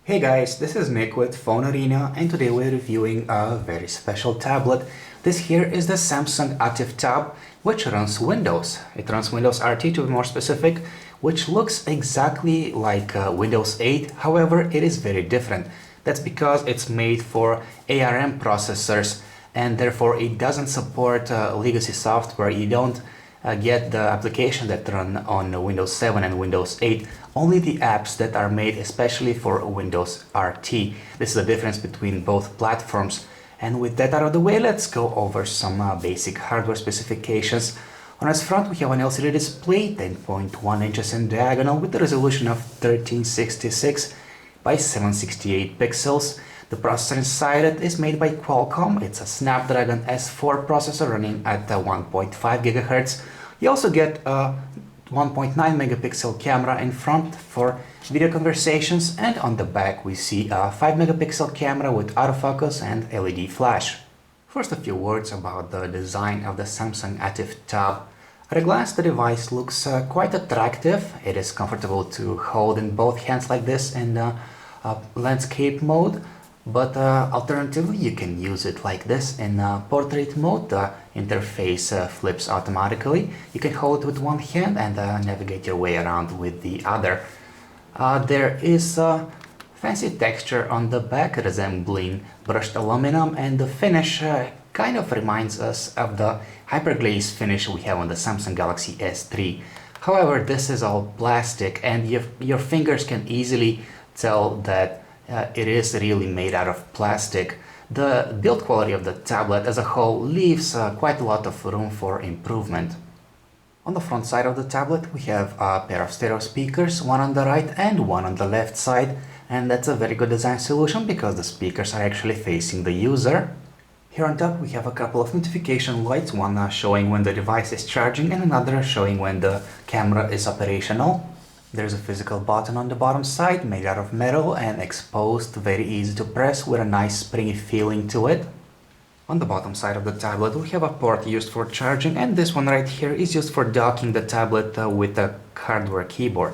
Hey guys, this is Nick with PhoneArena, and today we're reviewing a very special tablet. This here is the Samsung ATIV Tab, which runs Windows. It runs Windows RT to be more specific, which looks exactly like Windows 8, however it is very different. That's because it's made for ARM processors and therefore it doesn't support legacy software. You don't get the application that run on Windows 7 and Windows 8, only the apps that are made especially for Windows RT. This is the difference between both platforms. And with that out of the way, let's go over some basic hardware specifications. On its front, we have an LCD display, 10.1 inches in diagonal, with a resolution of 1366 by 768 pixels. The processor inside it is made by Qualcomm. It's a Snapdragon S4 processor running at 1.5 GHz. You also get a 1.9 megapixel camera in front for video conversations, and on the back we see a 5 megapixel camera with autofocus and LED flash. First, a few words about the design of the Samsung ATIV Tab. At a glance, the device looks quite attractive. It is comfortable to hold in both hands like this in landscape mode. But alternatively, you can use it like this in portrait mode. The interface flips automatically. You can hold it with one hand and navigate your way around with the other. There is a fancy texture on the back resembling brushed aluminum, and the finish kind of reminds us of the hyperglaze finish we have on the Samsung Galaxy S3. However, this is all plastic and your fingers can easily tell that it is really made out of plastic. The build quality of the tablet as a whole leaves quite a lot of room for improvement. On the front side of the tablet we have a pair of stereo speakers, one on the right and one on the left side, and that's a very good design solution because the speakers are actually facing the user. Here on top we have a couple of notification lights, one showing when the device is charging and another showing when the camera is operational. There's a physical button on the bottom side made out of metal and exposed, very easy to press with a nice springy feeling to it. On the bottom side of the tablet we have a port used for charging, and this one right here is used for docking the tablet with a hardware keyboard.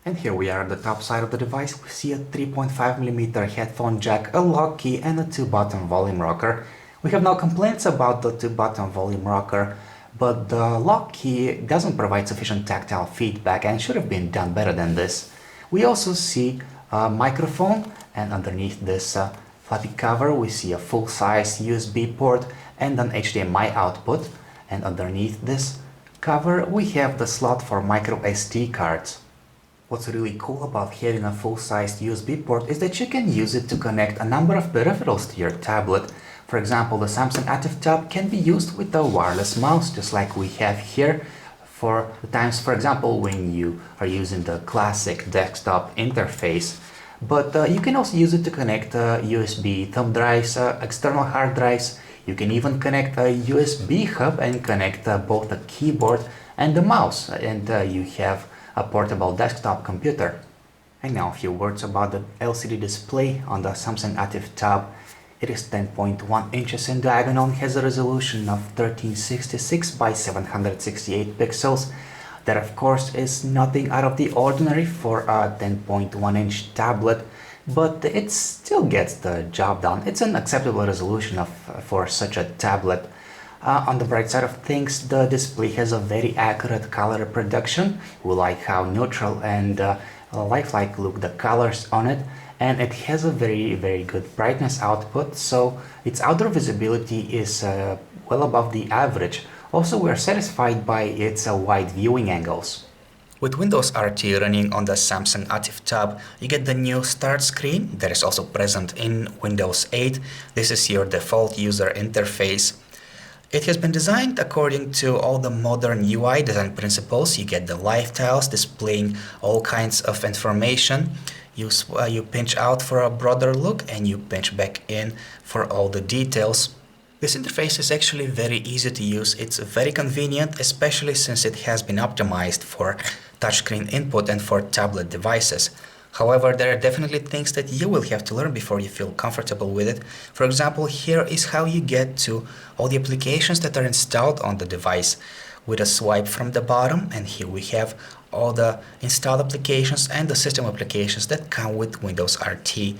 And here we are at the top side of the device. We see a 3.5mm headphone jack, a lock key and a 2-button volume rocker. We have no complaints about the 2-button volume rocker, but the lock key doesn't provide sufficient tactile feedback and should have been done better than this. We also see a microphone, and underneath this flappy cover we see a full-size USB port and an HDMI output, and underneath this cover we have the slot for micro SD cards. What's really cool about having a full-sized USB port is that you can use it to connect a number of peripherals to your tablet. For example, the Samsung ATIV Tab can be used with a wireless mouse, just like we have here, for the times, for example, when you are using the classic desktop interface. But you can also use it to connect USB thumb drives, external hard drives. You can even connect a USB hub and connect both the keyboard and the mouse, and you have a portable desktop computer. And now a few words about the LCD display on the Samsung ATIV Tab. It is 10.1 inches in diagonal and has a resolution of 1366 by 768 pixels. That of course is nothing out of the ordinary for a 10.1 inch tablet, but it still gets the job done. It's an acceptable resolution for such a tablet. On the bright side of things, the display has a very accurate color reproduction. We like how neutral and lifelike look the colors on it. And it has a very good brightness output, so its outdoor visibility is well above the average. Also, we are satisfied by its wide viewing angles. With Windows RT running on the Samsung ATIV Tab, you get the new Start screen that is also present in Windows 8. This is your default user interface. It has been designed according to all the modern UI design principles. You get the live tiles displaying all kinds of information. You pinch out for a broader look and you pinch back in for all the details. This interface is actually very easy to use. It's very convenient, especially since it has been optimized for touchscreen input and for tablet devices. However, there are definitely things that you will have to learn before you feel comfortable with it. For example, here is how you get to all the applications that are installed on the device. with a swipe from the bottom, and here we have all the installed applications and the system applications that come with Windows RT.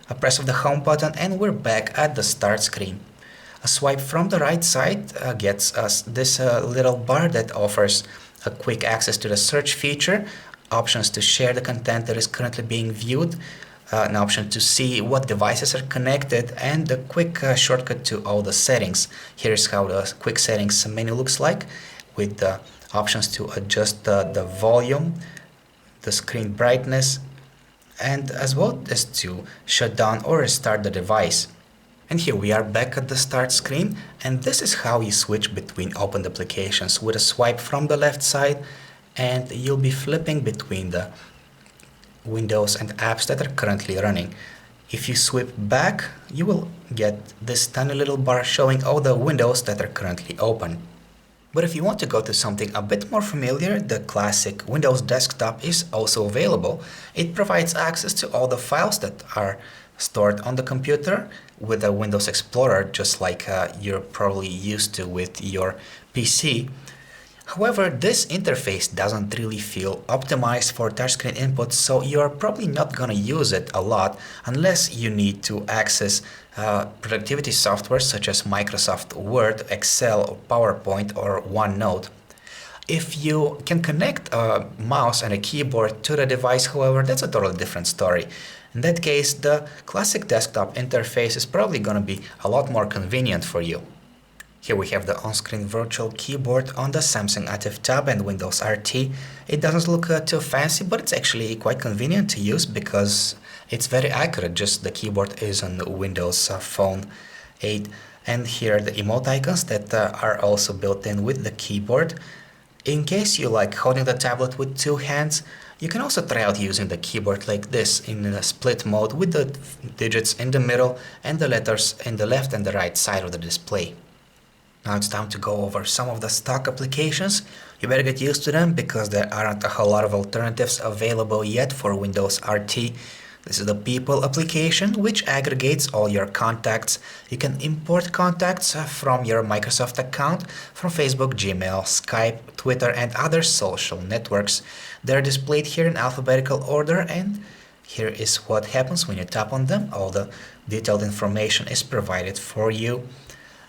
A press of the home button and we're back at the start screen. A swipe from the right side gets us this little bar that offers a quick access to the search feature, options to share the content that is currently being viewed, an option to see what devices are connected, and a quick shortcut to all the settings. Here's how the quick settings menu looks like, with the options to adjust the volume, the screen brightness, and as well as to shut down or restart the device. And here we are back at the start screen, and this is how you switch between opened applications with a swipe from the left side, and you'll be flipping between the windows and apps that are currently running. If you swipe back, you will get this tiny little bar showing all the windows that are currently open. But if you want to go to something a bit more familiar, the classic Windows desktop is also available. It provides access to all the files that are stored on the computer with a Windows Explorer, just like you're probably used to with your PC. However, this interface doesn't really feel optimized for touchscreen input, so you're probably not going to use it a lot unless you need to access productivity software such as Microsoft Word, Excel, or PowerPoint, or OneNote. If you can connect a mouse and a keyboard to the device, however, that's a totally different story. In that case, the classic desktop interface is probably going to be a lot more convenient for you. Here we have the on-screen virtual keyboard on the Samsung ATIV Tab and Windows RT. It doesn't look too fancy, but it's actually quite convenient to use because it's very accurate. Just the keyboard is on the Windows Phone 8. And here are the emote icons that are also built in with the keyboard. In case you like holding the tablet with two hands, you can also try out using the keyboard like this in a split mode with the digits in the middle and the letters in the left and the right side of the display. Now it's time to go over some of the stock applications. You better get used to them because there aren't a whole lot of alternatives available yet for Windows RT. This is the People application, which aggregates all your contacts. You can import contacts from your Microsoft account, from Facebook, Gmail, Skype, Twitter, and other social networks. They're displayed here in alphabetical order, and here is what happens when you tap on them. All the detailed information is provided for you.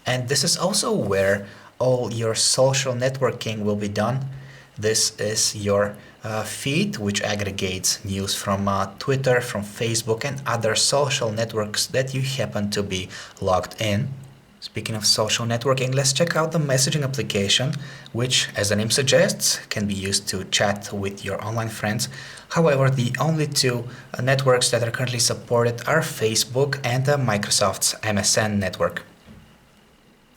And this is also where all your social networking will be done. This is your feed, which aggregates news from Twitter, from Facebook, and other social networks that you happen to be logged in. Speaking of social networking, let's check out the messaging application, which, as the name suggests, can be used to chat with your online friends. However, the only two networks that are currently supported are Facebook and Microsoft's MSN network.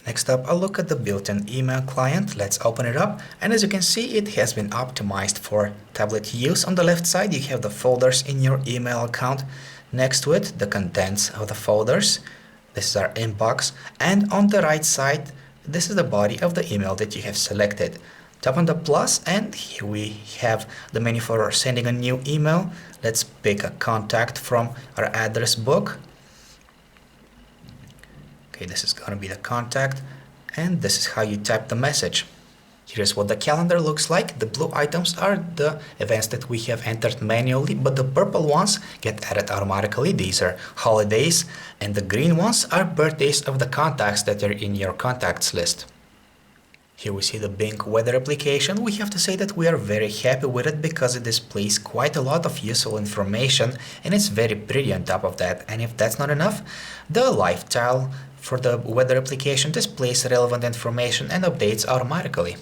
Next up, I'll look at the built-in email client. Let's open it up, and as you can see, it has been optimized for tablet use. On the left side, you have the folders in your email account. Next to it, the contents of the folders. This is our inbox, and on the right side, this is the body of the email that you have selected. Tap on the plus, and here we have the menu for sending a new email. Let's pick a contact from our address book. Okay, this is going to be the contact, and this is how you type the message. Here's what the calendar looks like. The blue items are the events that we have entered manually, but the purple ones get added automatically. These are holidays, and the green ones are birthdays of the contacts that are in your contacts list. Here we see the Bing weather application. We have to say that we are very happy with it because it displays quite a lot of useful information, and it's very pretty on top of that. And if that's not enough, the live tile for the weather application displays relevant information and updates automatically.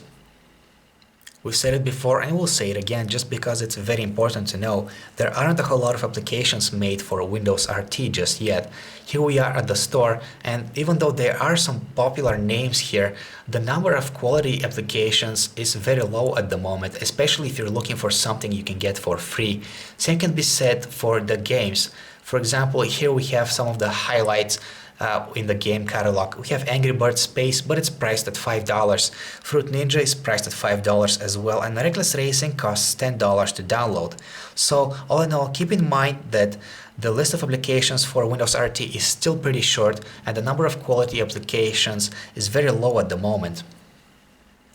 We've said it before and we'll say it again just because it's very important to know. There aren't a whole lot of applications made for Windows RT just yet. Here we are at the store, and even though there are some popular names here, the number of quality applications is very low at the moment, especially if you're looking for something you can get for free. Same can be said for the games. For example, here we have some of the highlights in the game catalog. We have Angry Birds Space, but it's priced at $5. Fruit Ninja is priced at $5 as well, and Reckless Racing costs $10 to download. So all in all, keep in mind that the list of applications for Windows RT is still pretty short, and the number of quality applications is very low at the moment.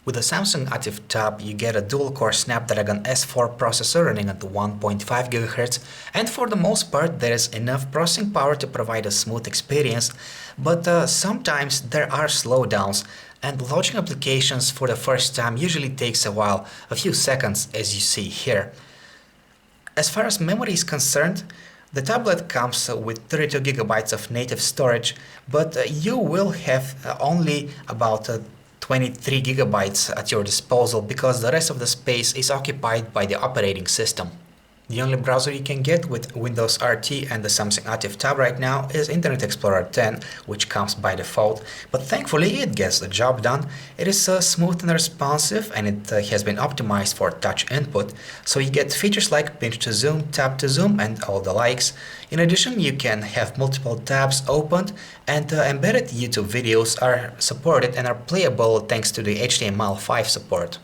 With the Samsung ATIV Tab, you get a dual-core Snapdragon S4 processor running at 1.5 GHz, and for the most part there is enough processing power to provide a smooth experience, but sometimes there are slowdowns, and launching applications for the first time usually takes a while, a few seconds as you see here. As far as memory is concerned, the tablet comes with 32 GB of native storage, but you will have only about 23 GB at your disposal because the rest of the space is occupied by the operating system. The only browser you can get with Windows RT and the Samsung ATIV Tab right now is Internet Explorer 10, which comes by default, but thankfully it gets the job done. It is smooth and responsive, and it has been optimized for touch input, so you get features like pinch to zoom, tap to zoom, and all the likes. In addition, you can have multiple tabs opened, and embedded YouTube videos are supported and are playable thanks to the HTML5 support.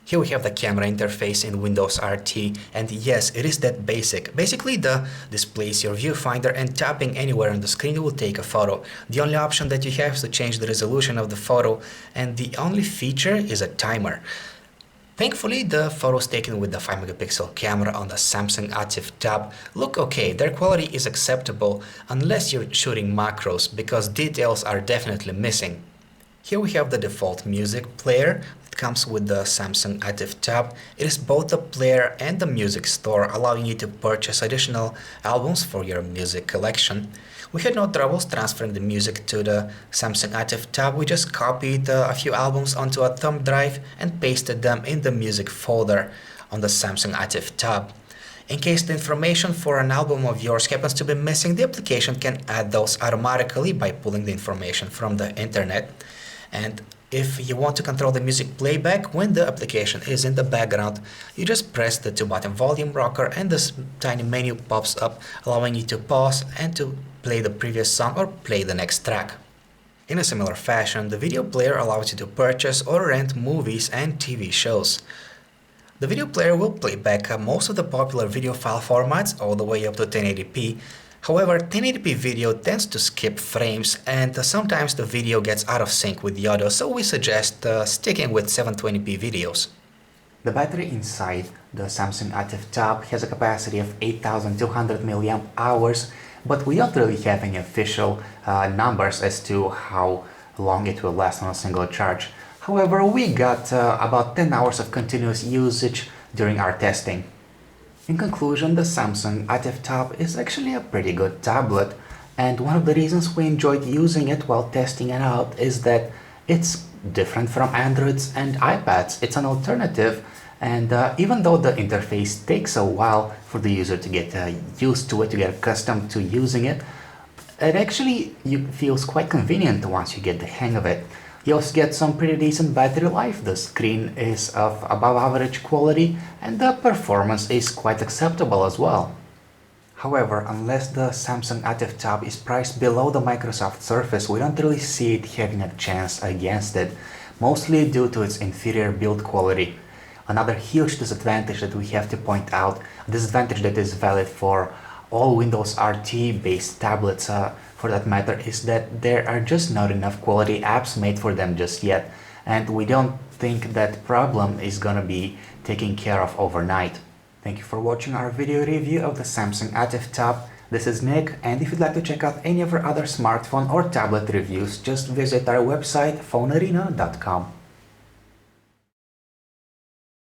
Here we have the camera interface in Windows RT, and yes, it is that basic. Basically, the display is your viewfinder, and tapping anywhere on the screen will take a photo. The only option that you have is to change the resolution of the photo, and the only feature is a timer. Thankfully, the photos taken with the 5-megapixel camera on the Samsung ATIV Tab look okay. Their quality is acceptable unless you're shooting macros, because details are definitely missing. Here we have the default music player that comes with the Samsung ATIV Tab. It is both a player and a music store, allowing you to purchase additional albums for your music collection. We had no troubles transferring the music to the Samsung ATIV Tab. We just copied a few albums onto a thumb drive and pasted them in the music folder on the Samsung ATIV Tab. In case the information for an album of yours happens to be missing, the application can add those automatically by pulling the information from the internet. And if you want to control the music playback when the application is in the background, you just press the 2-button volume rocker and this tiny menu pops up, allowing you to pause and to play the previous song or play the next track. In a similar fashion, the video player allows you to purchase or rent movies and TV shows. The video player will play back most of the popular video file formats all the way up to 1080p. However, 1080p video tends to skip frames, and sometimes the video gets out of sync with the audio, so we suggest sticking with 720p videos. The battery inside the Samsung ATIV Tab has a capacity of 8200 mAh, but we don't really have any official numbers as to how long it will last on a single charge. However, we got about 10 hours of continuous usage during our testing. In conclusion, the Samsung ATIV Tab is actually a pretty good tablet, and one of the reasons we enjoyed using it while testing it out is that it's different from Androids and iPads. It's an alternative, and even though the interface takes a while for the user to get used to it, to get accustomed to using it, it actually feels quite convenient once you get the hang of it. You also get some pretty decent battery life. The screen is of above average quality and the performance is quite acceptable as well. However, unless the Samsung ATIV Tab is priced below the Microsoft Surface, we don't really see it having a chance against it, mostly due to its inferior build quality. Another huge disadvantage that we have to point out, a disadvantage that is valid for all Windows RT based tablets for that matter, is that there are just not enough quality apps made for them just yet, and we don't think that problem is gonna be taken care of overnight. Thank you for watching our video review of the Samsung ATIV Tab. This is Nick, and if you'd like to check out any of our other smartphone or tablet reviews, just visit our website phonearena.com.